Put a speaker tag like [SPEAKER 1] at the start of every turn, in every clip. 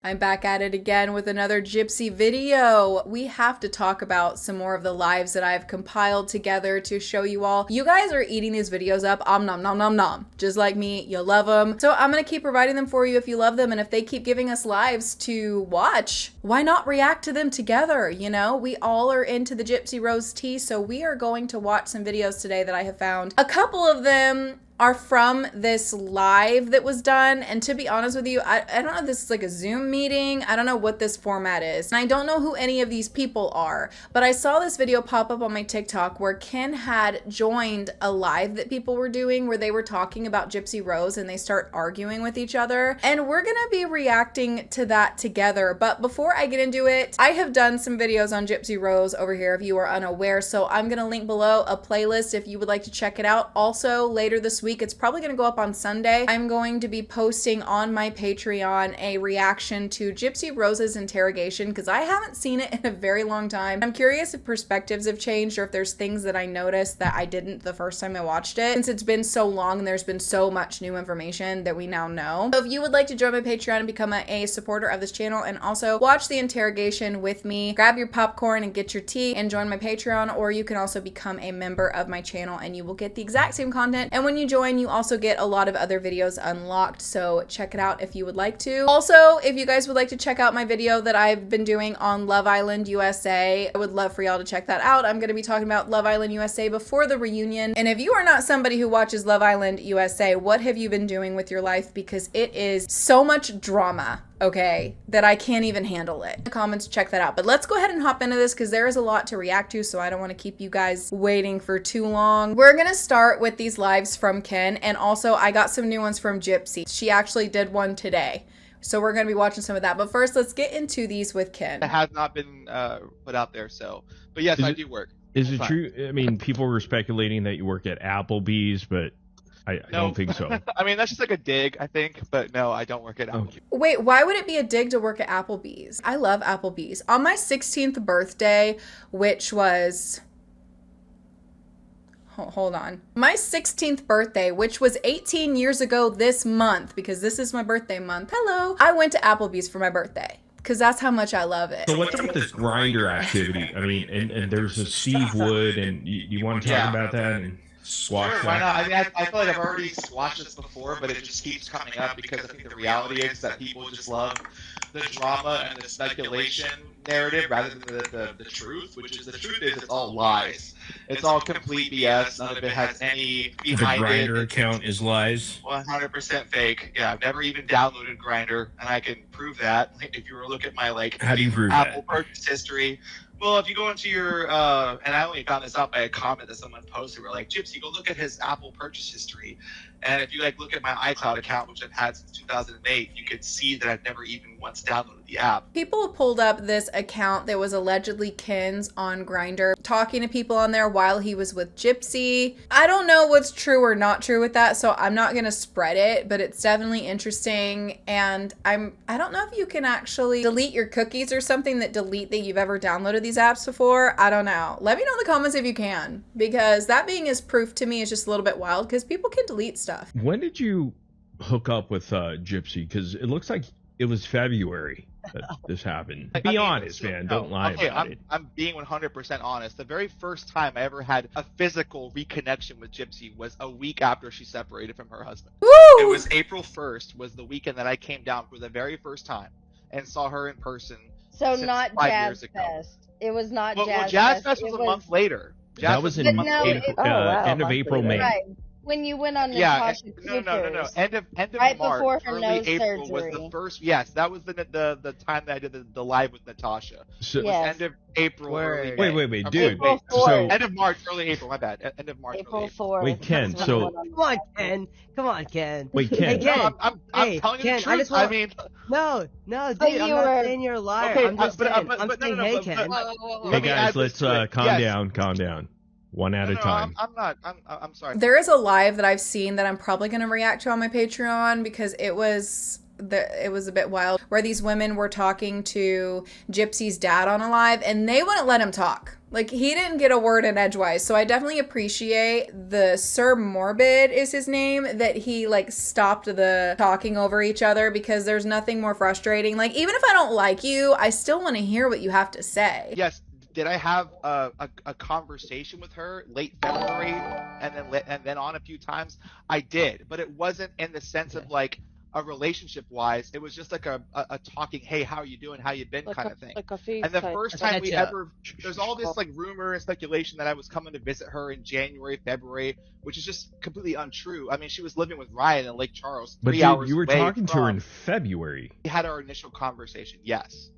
[SPEAKER 1] I'm back at it again with another Gypsy video. We have to talk about some more of the lives that I've compiled together to show you all. You guys are eating these videos up, nom nom nom nom. Just like me, you love them. So I'm gonna keep providing them for you if you love them, and if they keep giving us lives to watch, why not react to them together? You know, we all are into the Gypsy Rose tea, so we are going to watch some videos today that I have found. A couple of them are from this live that was done, and to be honest with you, I don't know if this is like a Zoom meeting. I don't know what this format is, and I don't know who any of these people are, but I saw this video pop up on my TikTok where Ken had joined a live that people were doing where they were talking about Gypsy Rose and they start arguing with each other, and we're gonna be reacting to that together. But before I get into it, I have done some videos on Gypsy Rose over here if you are unaware, so I'm gonna link below a playlist if you would like to check it out. Also, later this week, it's probably going to go up on Sunday, I'm going to be posting on my Patreon a reaction to Gypsy Rose's interrogation because I haven't seen it in a very long time. I'm curious if perspectives have changed or if there's things that I noticed that I didn't the first time I watched it, since it's been so long and there's been so much new information that we now know. So if you would like to join my Patreon and become a supporter of this channel and also watch the interrogation with me, grab your popcorn and get your tea and join my Patreon, or you can also become a member of my channel and you will get the exact same content. And when you join, you also get a lot of other videos unlocked, so check it out if you would like to. Also, if you guys would like to check out my video that I've been doing on Love Island USA, I would love for y'all to check that out. I'm going to be talking about Love Island USA before the reunion, and if you are not somebody who watches Love Island USA, what have you been doing with your life? Because it is so much drama, okay, that I can't even handle it. In the comments, check that out. But let's go ahead and hop into this because there is a lot to react to, so I don't want to keep you guys waiting for too long. We're gonna start with these lives from Ken, and also I got some new ones from Gypsy. She actually did one today, so we're gonna be watching some of that. But first, let's get into these with Ken.
[SPEAKER 2] It has not been put out there, so. But yes, I do work.
[SPEAKER 3] Is it true? I mean, people were speculating that you work at Applebee's, but I don't think so.
[SPEAKER 2] I mean, that's just like a dig, I think. But no, I don't work at Applebee's.
[SPEAKER 1] Wait, why would it be a dig to work at Applebee's? I love Applebee's. On my 16th birthday, which was... Hold on. My 16th birthday, which was 18 years ago this month, because this is my birthday month. Hello. I went to Applebee's for my birthday because that's how much I love it.
[SPEAKER 3] So what's up with this grinder activity? I mean, and there's a Steve Wood, and you want to talk about that and squash
[SPEAKER 2] Sure,
[SPEAKER 3] that?
[SPEAKER 2] why not? I mean, I feel like I've already squashed this before, but it just keeps coming up because I think the reality is that people just love the drama and the speculation narrative rather than the truth, which is the truth is it's all lies. It's all complete BS. None of it has any behind
[SPEAKER 4] The Grindr
[SPEAKER 2] it.
[SPEAKER 4] account is lies.
[SPEAKER 2] 100% fake. Yeah, I've never even downloaded Grindr, and I can prove that. Like, if you were to look at my
[SPEAKER 4] How do you prove
[SPEAKER 2] Apple
[SPEAKER 4] that?
[SPEAKER 2] purchase history. Well, if you go into your, and I only found this out by a comment that someone posted, where like, Gypsy, go look at his Apple purchase history. And if you like look at my iCloud account, which I've had since 2008, you can see that I've never even once downloaded the app.
[SPEAKER 1] People pulled up this account that was allegedly Ken's on Grindr, talking to people on there while he was with Gypsy. I don't know what's true or not true with that, so I'm not gonna spread it, but it's definitely interesting. And I don't know if you can actually delete your cookies or something that delete that you've ever downloaded these apps before. I don't know. Let me know in the comments if you can, because that being as proof to me is just a little bit wild because people can delete stuff.
[SPEAKER 3] When did you hook up with Gypsy? Because it looks like it was February that this happened. Be honest, man. Don't lie about it.
[SPEAKER 2] I'm being 100% honest. The very first time I ever had a physical reconnection with Gypsy was a week after she separated from her husband.
[SPEAKER 1] Woo!
[SPEAKER 2] It was April 1st, was the weekend that I came down for the very first time and saw her in person.
[SPEAKER 5] So
[SPEAKER 2] since
[SPEAKER 5] not
[SPEAKER 2] 5
[SPEAKER 5] Jazz
[SPEAKER 2] years ago.
[SPEAKER 5] Fest. It was not
[SPEAKER 2] Well,
[SPEAKER 5] Jazz
[SPEAKER 2] Jazz
[SPEAKER 5] Fest.
[SPEAKER 2] Fest was a month later.
[SPEAKER 3] That was in
[SPEAKER 5] But no,
[SPEAKER 3] April,
[SPEAKER 5] wow,
[SPEAKER 3] end of April, May.
[SPEAKER 5] Right. When you went on
[SPEAKER 2] Yeah,
[SPEAKER 5] Natasha
[SPEAKER 2] no.
[SPEAKER 5] Cooper's.
[SPEAKER 2] End of
[SPEAKER 5] Right
[SPEAKER 2] March,
[SPEAKER 5] before her
[SPEAKER 2] early
[SPEAKER 5] nose
[SPEAKER 2] April was
[SPEAKER 5] surgery.
[SPEAKER 2] the first. Yes, that was the time that I did the live with Natasha.
[SPEAKER 3] So,
[SPEAKER 2] It was
[SPEAKER 5] Yes.
[SPEAKER 2] end of April. Early May.
[SPEAKER 3] wait, dude.
[SPEAKER 5] April
[SPEAKER 3] So
[SPEAKER 5] 4th.
[SPEAKER 2] End of March, early April. My bad. End of March.
[SPEAKER 5] April
[SPEAKER 2] early
[SPEAKER 5] 4th.
[SPEAKER 3] Wait, Ken,
[SPEAKER 5] That's
[SPEAKER 3] so-
[SPEAKER 5] when I went
[SPEAKER 6] Come on, Ken. Come on, Ken.
[SPEAKER 3] Wait,
[SPEAKER 6] Hey,
[SPEAKER 3] Ken.
[SPEAKER 6] Ken.
[SPEAKER 2] No, I'm
[SPEAKER 6] Hey,
[SPEAKER 2] telling you
[SPEAKER 6] Ken,
[SPEAKER 2] the
[SPEAKER 6] I
[SPEAKER 2] truth.
[SPEAKER 6] just want-
[SPEAKER 2] I mean,
[SPEAKER 6] No, dude,
[SPEAKER 5] But
[SPEAKER 6] I'm
[SPEAKER 5] you
[SPEAKER 6] not
[SPEAKER 5] were-
[SPEAKER 6] saying you're a liar.
[SPEAKER 2] okay,
[SPEAKER 6] I'm just saying, I'm saying, hey, Ken.
[SPEAKER 3] Hey guys, let's calm down. One at a time.
[SPEAKER 2] I'm sorry.
[SPEAKER 1] There is a live that I've seen that I'm probably going to react to on my Patreon because it was it was a bit wild, where these women were talking to Gypsy's dad on a live, and they wouldn't let him talk. Like, he didn't get a word in edgewise. So I definitely appreciate the Sir Morbid is his name, that he like stopped the talking over each other, because there's nothing more frustrating. Like, even if I don't like you, I still want to hear what you have to say.
[SPEAKER 2] Yes. Did I have a conversation with her late February and then on a few times? I did, but it wasn't in the sense of like a relationship wise. It was just like a talking, hey, how are you doing? How you been?
[SPEAKER 5] Like
[SPEAKER 2] kind of thing.
[SPEAKER 5] Like a FaceTime.
[SPEAKER 2] And the first time we
[SPEAKER 6] Gotcha.
[SPEAKER 2] ever, there's all this like rumor and speculation that I was coming to visit her in January, February, which is just completely untrue. I mean, she was living with Ryan in Lake Charles,
[SPEAKER 3] But
[SPEAKER 2] 3 hours
[SPEAKER 3] you were
[SPEAKER 2] away
[SPEAKER 3] talking to her in
[SPEAKER 2] from-
[SPEAKER 3] February.
[SPEAKER 2] We had our initial conversation, yes.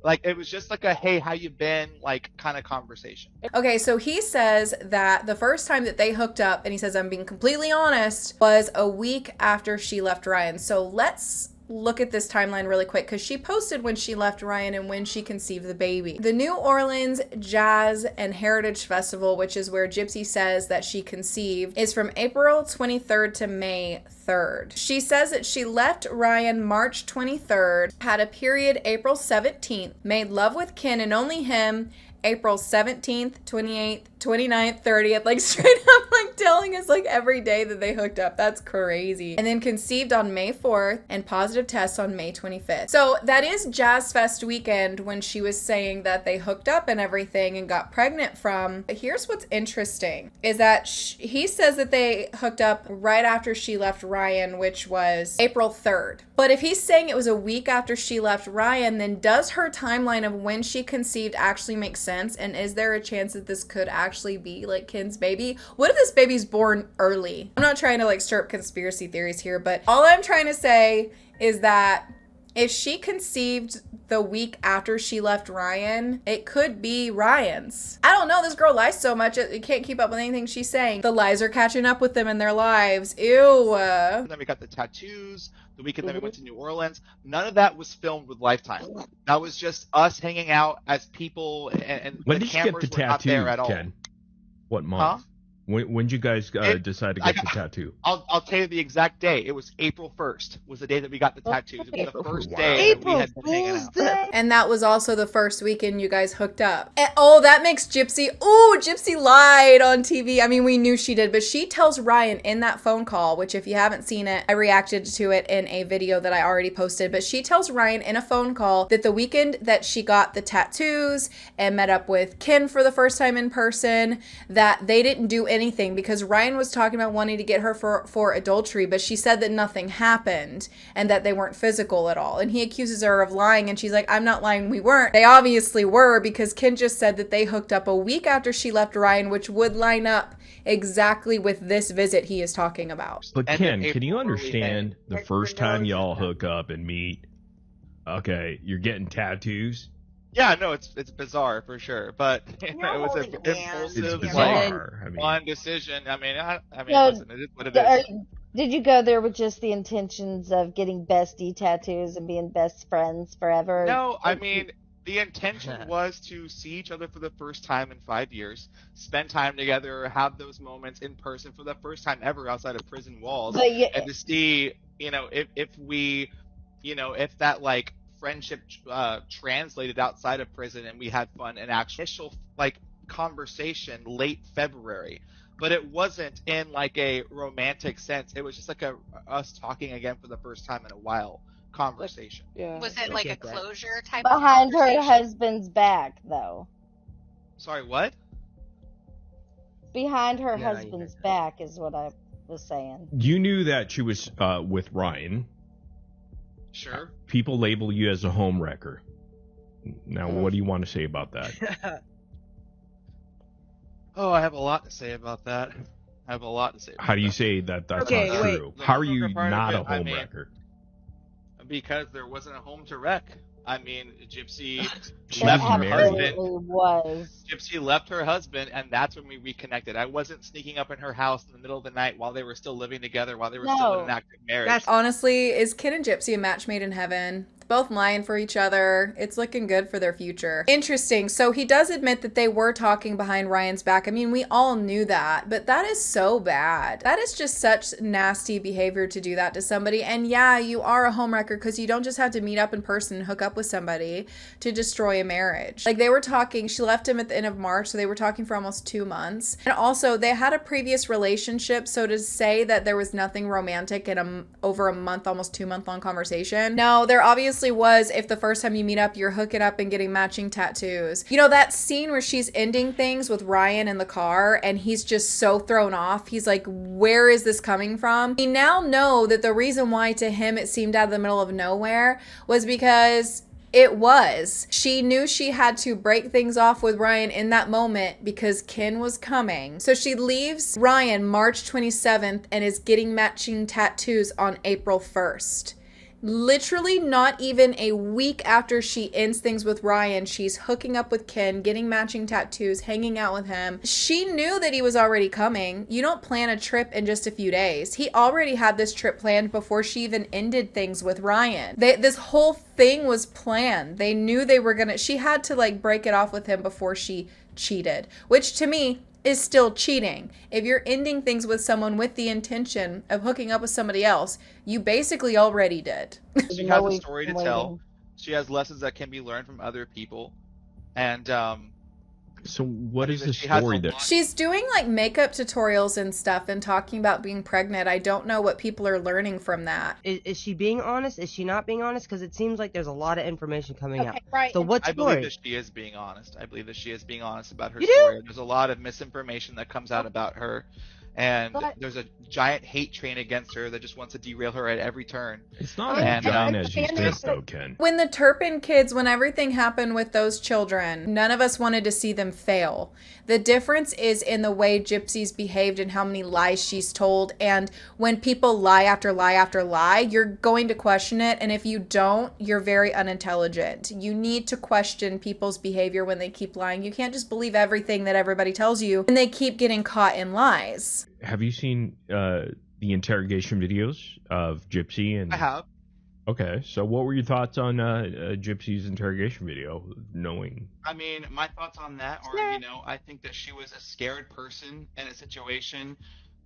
[SPEAKER 2] Like, it was just like a, hey, how you been, like, kind of conversation.
[SPEAKER 1] Okay, so he says that the first time that they hooked up, and he says, I'm being completely honest, was a week after she left Ryan. So let's look at this timeline really quick, because she posted when she left Ryan and when she conceived the baby. The New Orleans Jazz and Heritage Festival, which is where Gypsy says that she conceived, is from April 23rd to May 3rd. She says that she left Ryan March 23rd, had a period April 17th, made love with Ken and only him April 17th, 28th, 29th, 30th, like straight up like telling us like every day that they hooked up. That's crazy. And then conceived on May 4th and positive tests on May 25th. So that is Jazz Fest weekend when she was saying that they hooked up and everything and got pregnant from. Here's what's interesting is that he says that they hooked up right after she left Ryan, which was April 3rd. But if he's saying it was a week after she left Ryan, then does her timeline of when she conceived actually make sense? And is there a chance that this could actually be like Ken's baby? What if this baby's born early? I'm not trying to like stir up conspiracy theories here, but all I'm trying to say is that if she conceived the week after she left Ryan, it could be Ryan's. I don't know. This girl lies so much, it can't keep up with anything she's saying. The lies are catching up with them in their lives. Ew.
[SPEAKER 2] And then we got the tattoos, the weekend that we went to New Orleans. None of that was filmed with Lifetime. That was just us hanging out as people, and
[SPEAKER 3] When
[SPEAKER 2] the
[SPEAKER 3] did you get
[SPEAKER 2] cameras
[SPEAKER 3] the
[SPEAKER 2] were not there
[SPEAKER 3] tattoo,
[SPEAKER 2] at all.
[SPEAKER 3] Ken? What month?
[SPEAKER 2] Huh?
[SPEAKER 3] When did you guys decide to get the tattoo?
[SPEAKER 2] I'll tell you the exact day. It was April 1st was the day that we got the tattoos. It was the first
[SPEAKER 3] Wow.
[SPEAKER 2] day that we had been hanging
[SPEAKER 6] Fool's
[SPEAKER 2] out.
[SPEAKER 6] Day.
[SPEAKER 1] And that was also the first weekend you guys hooked up. And, oh, that makes Gypsy. Ooh, Gypsy lied on TV. I mean, we knew she did, but she tells Ryan in that phone call, which if you haven't seen it, I reacted to it in a video that I already posted. But she tells Ryan in a phone call that the weekend that she got the tattoos and met up with Ken for the first time in person, that they didn't do anything because Ryan was talking about wanting to get her for adultery, but she said that nothing happened and that they weren't physical at all. And he accuses her of lying, and she's like, I'm not lying, we weren't. They obviously were, because Ken just said that they hooked up a week after she left Ryan, which would line up exactly with this visit he is talking about.
[SPEAKER 3] But
[SPEAKER 2] And
[SPEAKER 3] Ken,
[SPEAKER 2] then
[SPEAKER 3] can you
[SPEAKER 2] April,
[SPEAKER 3] understand the
[SPEAKER 6] April,
[SPEAKER 3] first time
[SPEAKER 6] May.
[SPEAKER 3] y'all hook up and meet? Okay, you're getting tattoos.
[SPEAKER 2] Yeah, no, it's bizarre for sure, but it
[SPEAKER 4] You're
[SPEAKER 2] was
[SPEAKER 4] holding
[SPEAKER 2] an
[SPEAKER 4] hands.
[SPEAKER 3] It's
[SPEAKER 2] impulsive,
[SPEAKER 4] Yeah.
[SPEAKER 3] bizarre. I mean,
[SPEAKER 2] one decision. I mean,
[SPEAKER 5] No,
[SPEAKER 2] listen, it is what it is.
[SPEAKER 5] Did you go there with just the intentions of getting bestie tattoos and being best friends forever?
[SPEAKER 2] No, I mean, the intention was to see each other for the first time in 5 years, spend time together, have those moments in person for the first time ever outside of prison walls,
[SPEAKER 5] But you,
[SPEAKER 2] and to see, if we, if that like friendship translated outside of prison and we had fun and actual like conversation late February. But it wasn't in like a romantic sense. It was just like us talking again for the first time in a while conversation.
[SPEAKER 5] yeah.
[SPEAKER 4] Was it
[SPEAKER 6] I
[SPEAKER 4] like a
[SPEAKER 6] get that.
[SPEAKER 4] closure type
[SPEAKER 5] Behind
[SPEAKER 4] of
[SPEAKER 5] her
[SPEAKER 4] conversation?
[SPEAKER 5] husband's back, though.
[SPEAKER 2] Sorry, what?
[SPEAKER 5] Behind her
[SPEAKER 6] Yeah, I
[SPEAKER 5] husband's
[SPEAKER 6] heard that.
[SPEAKER 5] back is what I was saying.
[SPEAKER 3] you knew that she was with Ryan.
[SPEAKER 2] Sure.
[SPEAKER 3] People label you as a home wrecker. Now, what do you want to say about that?
[SPEAKER 2] Oh, I have a lot to say about that. I have a lot to say. About
[SPEAKER 3] How do you
[SPEAKER 2] that.
[SPEAKER 3] say that that's
[SPEAKER 6] Okay,
[SPEAKER 3] not
[SPEAKER 6] wait.
[SPEAKER 3] true?
[SPEAKER 2] The
[SPEAKER 3] How are
[SPEAKER 2] home
[SPEAKER 3] you
[SPEAKER 2] wrecker part of
[SPEAKER 3] not
[SPEAKER 2] it,
[SPEAKER 3] a
[SPEAKER 2] I
[SPEAKER 3] home
[SPEAKER 2] mean-
[SPEAKER 3] wrecker?
[SPEAKER 2] Because there wasn't a home to wreck. I mean, Gypsy
[SPEAKER 3] She
[SPEAKER 2] left
[SPEAKER 3] was
[SPEAKER 2] her
[SPEAKER 3] married.
[SPEAKER 2] husband.
[SPEAKER 5] Absolutely was.
[SPEAKER 2] Gypsy left her husband, and that's when we reconnected. I wasn't sneaking up in her house in the middle of the night while they were still living together, while they were still in an
[SPEAKER 5] No.
[SPEAKER 2] active marriage.
[SPEAKER 6] That's
[SPEAKER 1] Honestly, is Ken and Gypsy a match made in heaven? Both lying for each other. It's looking good for their future. Interesting. So he does admit that they were talking behind Ryan's back. I mean, we all knew that, but that is so bad. That is just such nasty behavior to do that to somebody. And yeah, you are a homewrecker because you don't just have to meet up in person and hook up with somebody to destroy a marriage. Like, they were talking, she left him at the end of March, so they were talking for almost 2 months. And also, they had a previous relationship, so to say that there was nothing romantic in over a month, almost 2 month long conversation. No, there obviously was. If the first time you meet up, you're hooking up and getting matching tattoos. You know, that scene where she's ending things with Ryan in the car and he's just so thrown off. He's like, where is this coming from? We now know that the reason why to him it seemed out of the middle of nowhere was because it was. She knew she had to break things off with Ryan in that moment because Ken was coming. So she leaves Ryan March 27th and is getting matching tattoos on April 1st. Literally not even a week after she ends things with Ryan, she's hooking up with Ken, getting matching tattoos, hanging out with him. She knew that he was already coming. You don't plan a trip in just a few days. He already had this trip planned before she even ended things with Ryan. This whole thing was planned. They knew they were gonna, she had to like break it off with him before she cheated, which to me is still cheating. If you're ending things with someone with the intention of hooking up with somebody else, you basically already did.
[SPEAKER 2] She has a story to tell. She has lessons that can be learned from other people. And
[SPEAKER 3] so what is the story there?
[SPEAKER 1] She's doing like makeup tutorials and stuff and talking about being pregnant. I don't know what people are learning from that.
[SPEAKER 6] Is she being honest? Is she not being honest? Because it seems like there's a lot of information coming out.
[SPEAKER 5] Right.
[SPEAKER 6] So what
[SPEAKER 2] I
[SPEAKER 6] story?
[SPEAKER 2] believe that she is being honest. I believe that she is being honest about her story. There's a lot of misinformation that comes out about her. And there's a giant hate train against her that just wants to derail her at every turn.
[SPEAKER 3] It's not as giant as you think, though, Ken.
[SPEAKER 1] When the Turpin kids, when everything happened with those children, none of us wanted to see them fail. The difference is in the way Gypsy's behaved and how many lies she's told. And when people lie after lie after lie, you're going to question it. And if you don't, you're very unintelligent. You need to question people's behavior when they keep lying. You can't just believe everything that everybody tells you and they keep getting caught in lies.
[SPEAKER 3] Have you seen the interrogation videos of Gypsy? And
[SPEAKER 2] I have.
[SPEAKER 3] Okay, so what were your thoughts on Gypsy's interrogation video, knowing?
[SPEAKER 2] I mean, my thoughts on that are, you know, I think that she was a scared person in a situation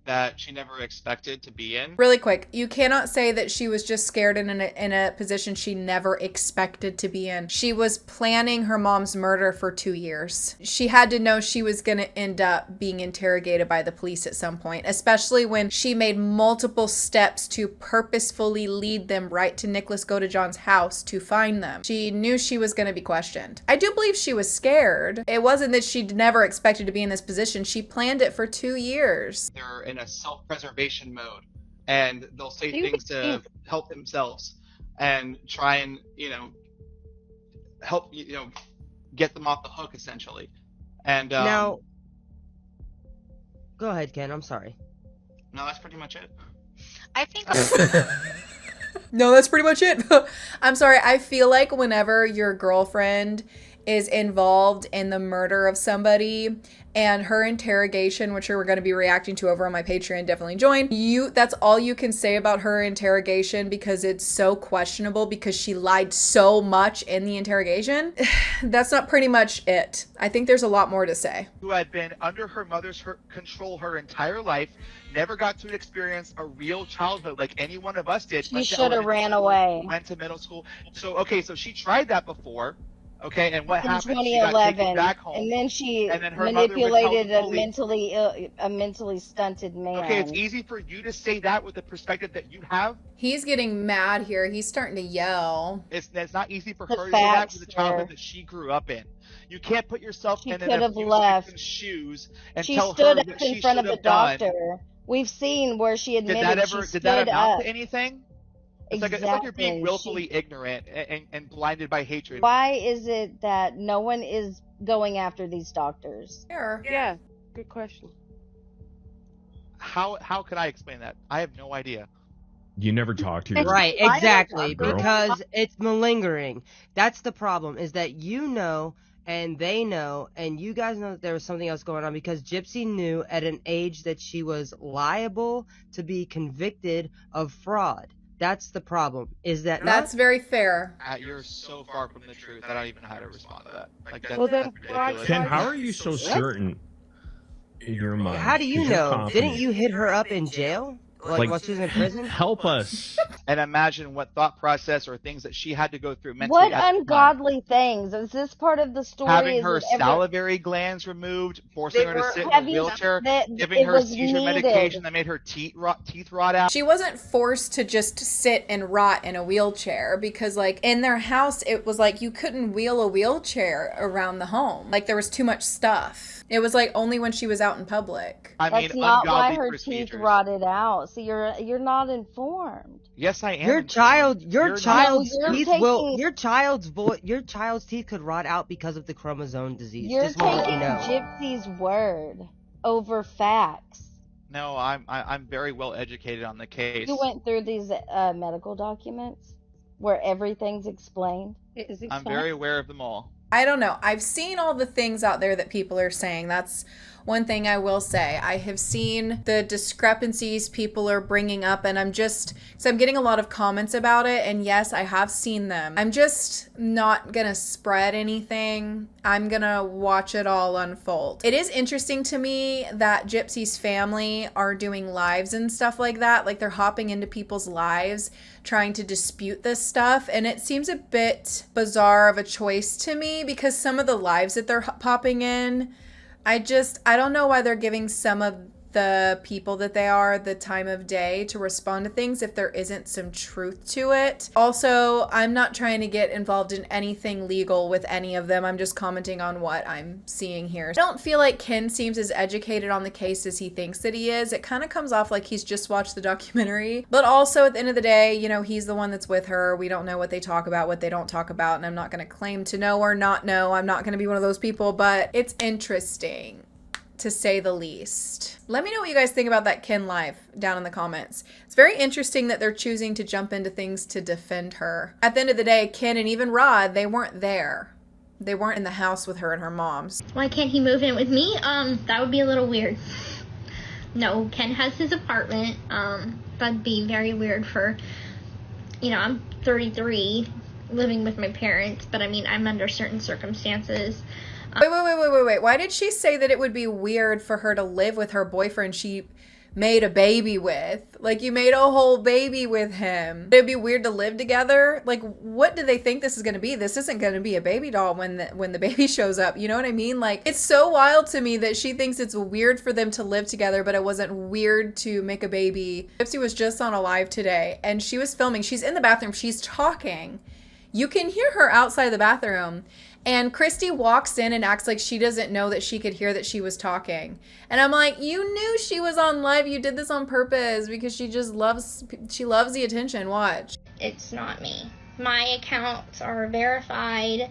[SPEAKER 2] that she never expected to be in.
[SPEAKER 1] Really quick, you cannot say that she was just scared in a position she never expected to be in. She was planning her mom's murder for 2 years. She had to know she was going to end up being interrogated by the police at some point, especially when she made multiple steps to purposefully lead them right to Nicholas Godejohn's house to find them. She knew she was going to be questioned. I do believe she was scared. It wasn't that she'd never expected to be in this position. She planned it for 2 years.
[SPEAKER 2] They're in a self-preservation mode, and they'll say things to help themselves and try and, you know, help, you know, get them off the hook, essentially. And
[SPEAKER 6] now, go ahead, Ken. I'm sorry.
[SPEAKER 2] No, that's pretty much it.
[SPEAKER 4] I think
[SPEAKER 1] No, that's pretty much it. I'm sorry. I feel like whenever your girlfriend is involved in the murder of somebody and her interrogation, which we're going to be reacting to over on my Patreon, definitely join. That's all you can say about her interrogation because it's so questionable because she lied so much in the interrogation. That's not pretty much it. I think there's a lot more to say.
[SPEAKER 2] Who had been under her mother's control her entire life, never got to experience a real childhood like any one of us did.
[SPEAKER 5] She should have ran away.
[SPEAKER 2] Went to middle school. So, okay, so she tried that before. Okay, and what
[SPEAKER 5] in
[SPEAKER 2] happened?
[SPEAKER 5] 2011,
[SPEAKER 2] she got taken back home,
[SPEAKER 5] and then she
[SPEAKER 2] her
[SPEAKER 5] manipulated a mentally stunted man.
[SPEAKER 2] Okay, it's easy for you to say that with the perspective that you have.
[SPEAKER 1] He's getting mad here. He's starting to yell.
[SPEAKER 2] It's not easy for her to say that with the childhood that she grew up in. You can't put yourself in an abusive shoes and tell her what she should have done. She stood up in front of the doctor.
[SPEAKER 5] We've seen where she admitted
[SPEAKER 2] did that amount to anything? It's
[SPEAKER 5] exactly.
[SPEAKER 2] like you're being willfully ignorant and blinded by hatred.
[SPEAKER 5] Why is it that no one is going after these doctors?
[SPEAKER 1] Sure.
[SPEAKER 6] Yeah, good question.
[SPEAKER 2] How can I explain that? I have no idea.
[SPEAKER 3] You never talk to your
[SPEAKER 6] Right, exactly,
[SPEAKER 3] girl.
[SPEAKER 6] because it's malingering. That's the problem, is that you know and they know, and you guys know that there was something else going on because Gypsy knew at an age that she was liable to be convicted of fraud. That's the problem. Is that
[SPEAKER 1] That's very fair.
[SPEAKER 2] You're so far from the truth. I don't even know how to respond to that. Like that's,
[SPEAKER 5] Well, then
[SPEAKER 2] that's
[SPEAKER 5] why-
[SPEAKER 2] ridiculous.
[SPEAKER 3] Ken, how are you so certain in your mind?
[SPEAKER 6] How do you
[SPEAKER 3] 'Cause you're
[SPEAKER 6] know?
[SPEAKER 3] confident.
[SPEAKER 6] Didn't you hit her up in jail? Like while she was in prison?
[SPEAKER 3] Help us.
[SPEAKER 2] And imagine what thought process or things that she had to go through mentally.
[SPEAKER 5] What
[SPEAKER 2] at the time.
[SPEAKER 5] ungodly things? Is this part of the story?
[SPEAKER 2] Having
[SPEAKER 5] Is
[SPEAKER 2] her
[SPEAKER 5] it ever-
[SPEAKER 2] salivary glands removed, forcing
[SPEAKER 5] They
[SPEAKER 2] her to
[SPEAKER 5] were
[SPEAKER 2] sit in a
[SPEAKER 5] heavy,
[SPEAKER 2] wheelchair,
[SPEAKER 5] that
[SPEAKER 2] giving
[SPEAKER 5] it
[SPEAKER 2] her
[SPEAKER 5] was
[SPEAKER 2] seizure
[SPEAKER 5] needed.
[SPEAKER 2] medication that made her teeth rot out.
[SPEAKER 1] She wasn't forced to just sit and rot in a wheelchair because, like, in their house, it was like you couldn't wheel a wheelchair around the home. Like, there was too much stuff. It was like only when she was out in public.
[SPEAKER 2] I
[SPEAKER 5] That's
[SPEAKER 2] mean,
[SPEAKER 5] not why
[SPEAKER 2] ungodly
[SPEAKER 5] her
[SPEAKER 2] procedures.
[SPEAKER 5] teeth rotted out. So you're not informed.
[SPEAKER 2] Yes, I am.
[SPEAKER 6] Your child's
[SPEAKER 5] you're
[SPEAKER 6] teeth will
[SPEAKER 5] taking-
[SPEAKER 6] your child's teeth could rot out because of the chromosome disease.
[SPEAKER 5] You're
[SPEAKER 6] Just want to let
[SPEAKER 5] taking
[SPEAKER 6] you know.
[SPEAKER 5] Gypsy's word over facts.
[SPEAKER 2] No, I'm very well educated on the case.
[SPEAKER 5] You went through these medical documents where everything's explained.
[SPEAKER 4] It is
[SPEAKER 2] I'm
[SPEAKER 4] explained.
[SPEAKER 2] very aware of them all.
[SPEAKER 1] I don't know. I've seen all the things out there that people are saying. That's one thing I will say. I have seen the discrepancies people are bringing up, and I'm getting a lot of comments about it, and yes, I have seen them. I'm just not gonna spread anything. I'm gonna watch it all unfold. It is interesting to me that Gypsy's family are doing lives and stuff like that. Like, they're hopping into people's lives trying to dispute this stuff, and it seems a bit bizarre of a choice to me because some of the lives that they're popping in, I don't know why they're giving some of the people that they are the time of day to respond to things if there isn't some truth to it. Also, I'm not trying to get involved in anything legal with any of them. I'm just commenting on what I'm seeing here. I don't feel like Ken seems as educated on the case as he thinks that he is. It kind of comes off like he's just watched the documentary. But also, at the end of the day, you know, he's the one that's with her. We don't know what they talk about, what they don't talk about, and I'm not going to claim to know or not know. I'm not going to be one of those people, but it's interesting, to say the least. Let me know what you guys think about that Ken live down in the comments. It's very interesting that they're choosing to jump into things to defend her. At the end of the day, Ken and even Rod, they weren't there. They weren't in the house with her and her mom's.
[SPEAKER 7] Why can't he move in with me? That would be a little weird. No, Ken has his apartment. That'd be very weird for, you know, I'm 33, living with my parents, but I mean, I'm under certain circumstances.
[SPEAKER 1] Wait. Why did she say that it would be weird for her to live with her boyfriend she made a baby with? Like, you made a whole baby with him. It'd be weird to live together? Like, what do they think this is going to be? This isn't going to be a baby doll when the baby shows up. You know what I mean? Like, it's so wild to me that she thinks it's weird for them to live together, but it wasn't weird to make a baby. Gypsy was just on a live today, and she was filming. She's in the bathroom. She's talking. You can hear her outside the bathroom. And Christy walks in and acts like she doesn't know that she could hear that she was talking. And I'm like, you knew she was on live. You did this on purpose because she loves the attention. Watch.
[SPEAKER 7] It's not me. My accounts are verified,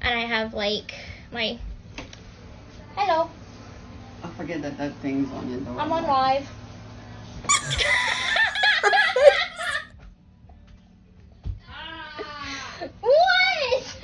[SPEAKER 7] and I have, like, my... Hello,
[SPEAKER 4] I forget that thing's on your door.
[SPEAKER 7] I'm on live. What?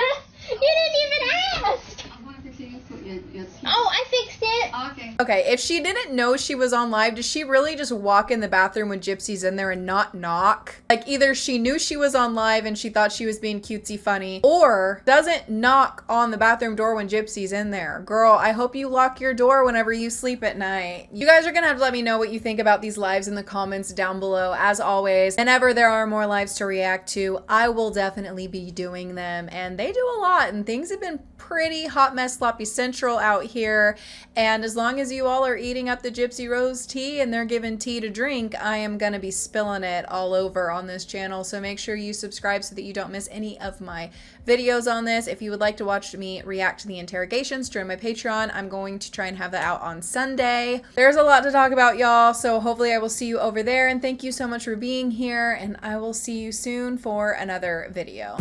[SPEAKER 7] You didn't even ask.
[SPEAKER 4] I wanted to see you put your
[SPEAKER 7] Oh, I fixed it.
[SPEAKER 4] Okay.
[SPEAKER 1] Okay, if she didn't know she was on live, does she really just walk in the bathroom when Gypsy's in there and not knock? Like, either she knew she was on live and she thought she was being cutesy funny, or doesn't knock on the bathroom door when Gypsy's in there. Girl, I hope you lock your door whenever you sleep at night. You guys are gonna have to let me know what you think about these lives in the comments down below. As always, whenever there are more lives to react to, I will definitely be doing them, and they do a lot, and things have been pretty hot mess sloppy central out here. And as long as you all are eating up the Gypsy Rose tea and they're given tea to drink, I am gonna be spilling it all over on this channel. So make sure you subscribe so that you don't miss any of my videos on this. If you would like to watch me react to the interrogations, join my Patreon. I'm going to try and have that out on Sunday. There's a lot to talk about, y'all, so hopefully I will see you over there. And thank you so much for being here, and I will see you soon for another video.